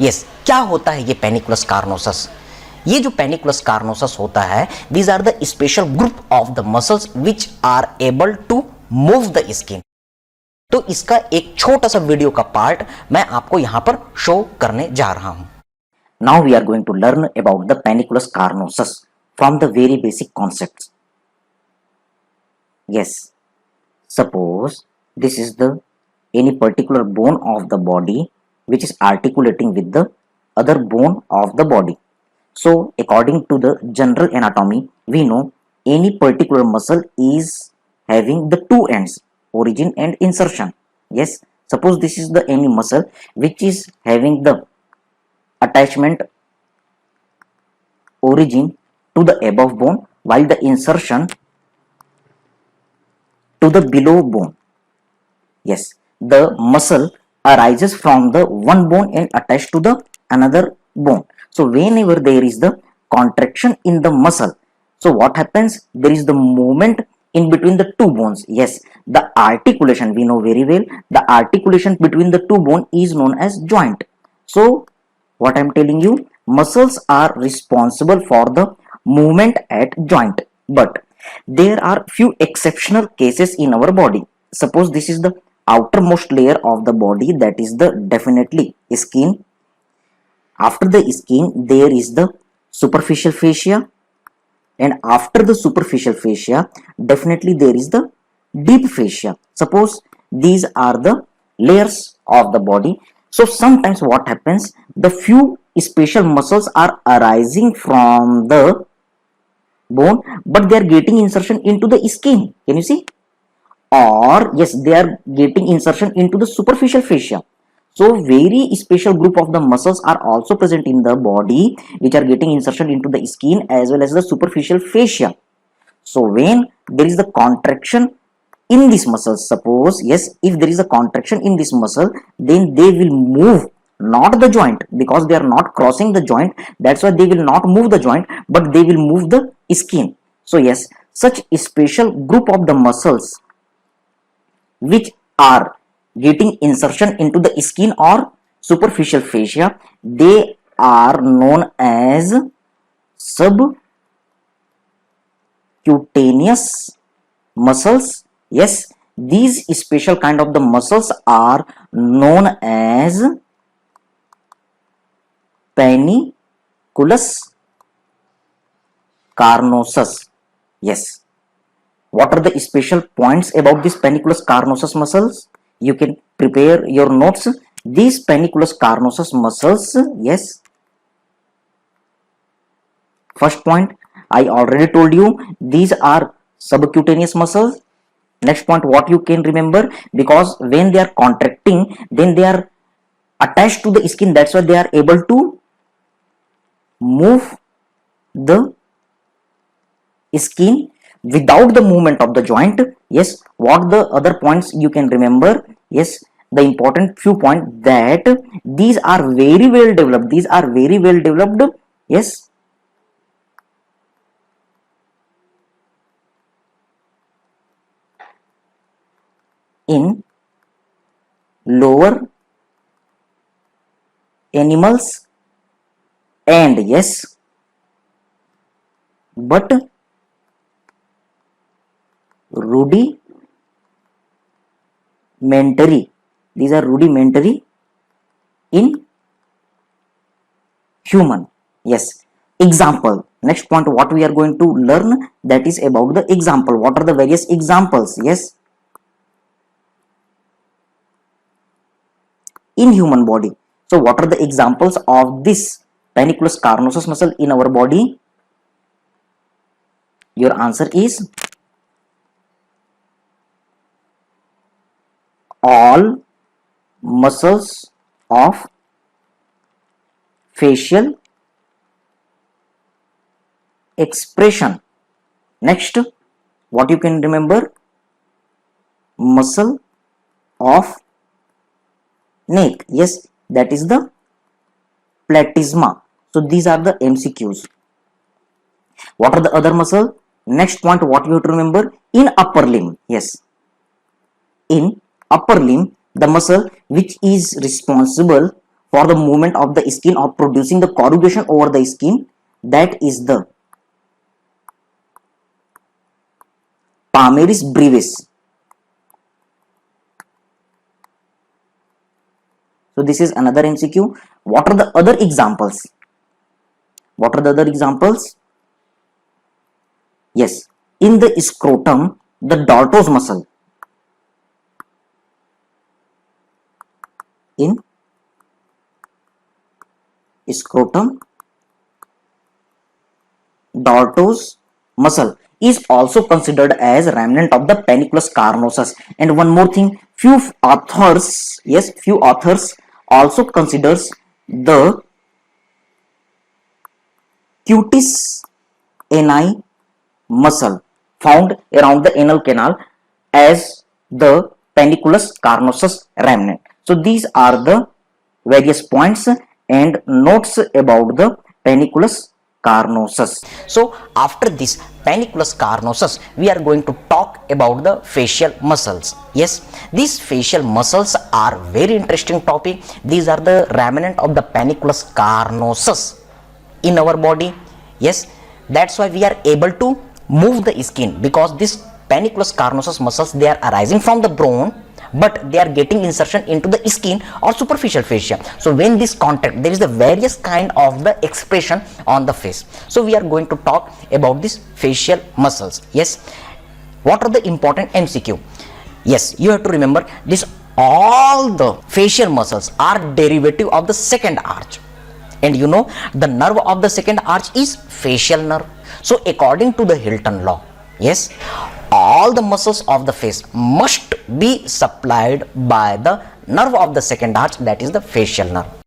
Yes, क्या होता है ये पेनिकुलस कार्नोसस? ये जो पेनिकुलस कार्नोसस होता है, these are the special group of the muscles which are able to move the skin. तो इसका एक छोटा सा वीडियो का पार्ट मैं आपको यहां पर शो करने जा रहा हूं। Now we are going to learn about the panniculus carnosus from the very basic concepts. Yes, suppose this is the any particular bone of the body which is articulating with the other bone of the body. So according to the general anatomy, we know any particular muscle is having the two ends, origin and insertion. Yes, suppose this is the any muscle which is having the attachment origin to the above bone while the insertion to the below bone. Yes, the muscle arises from the one bone and attached to the another bone. So whenever there is the contraction in the muscle, so what happens? There is the movement in between the two bones. Yes, the articulation, we know very well, the articulation between the two bone is known as joint. So what I am telling you, muscles are responsible for the movement at joint, but there are few exceptional cases in our body. Suppose this is the outermost layer of the body, that is the definitely skin. After the skin there is the superficial fascia, and after the superficial fascia definitely there is the deep fascia. Suppose these are the layers of the body. So sometimes what happens, the few special muscles are arising from the bone but they are getting insertion into the skin. Can you see? Or yes, they are getting insertion into the superficial fascia. So very special group of the muscles are also present in the body which are getting insertion into the skin as well as the superficial fascia. So when there is the contraction in this muscle, suppose yes, if there is a contraction in this muscle, then they will move, not the joint, because they are not crossing the joint, that's why they will not move the joint, but they will move the skin. So yes, such a special group of the muscles which are getting insertion into the skin or superficial fascia, they are known as subcutaneous muscles. Yes, these special kind of the muscles are known as penicillus carnosus. Yes, what are the special points about this penicillus carnosus muscles? You can prepare your notes. These penicillus carnosus muscles, yes, first point I already told you, these are subcutaneous muscles. Next point, what you can remember, because when they are contracting, then they are attached to the skin, that's why they are able to move the skin without the movement of the joint. Yes, what the other points you can remember? Yes, the important few points, that these are very well developed, these are very well developed. Yes, in lower animals, and yes, but rudimentary, these are rudimentary in human. Yes, example, next point what we are going to learn, that is about the example. What are the various examples? Yes, in human body. So what are the examples of this penicillus carnosus muscle in our body? Your answer is all muscles of facial expression. Next, what you can remember? Muscle of neck. Yes, that is the platysma. So these are the MCQs. What are the other muscle? Next point, what you have to remember? In upper limb. Yes, in upper limb, the muscle which is responsible for the movement of the skin or producing the corrugation over the skin, that is the palmaris brevis. So this is another MCQ. What are the other examples? What are the other examples? Yes, in the scrotum, the dartos muscle. In scrotum, dartos muscle is also considered as remnant of the panniculus carnosus. And one more thing, few authors also considers the cutis ani muscle found around the anal canal as the panniculus carnosus remnant. So these are the various points and notes about the panniculus carnosus. So after this panniculus carnosus, we are going to talk about the facial muscles. Yes, these facial muscles are very interesting topic. These are the remnant of the panniculus carnosus in our body. Yes, that's why we are able to move the skin, because this panniculus carnosus muscles, they are arising from the bone, but they are getting insertion into the skin or superficial fascia. So when this contact, there is the various kind of the expression on the face. So we are going to talk about these facial muscles. Yes, what are the important MCQ? Yes, you have to remember this, all the facial muscles are derivative of the second arch, and you know the nerve of the second arch is facial nerve. So according to the Hilton law, yes, all the muscles of the face must be supplied by the nerve of the second arch, that is the facial nerve.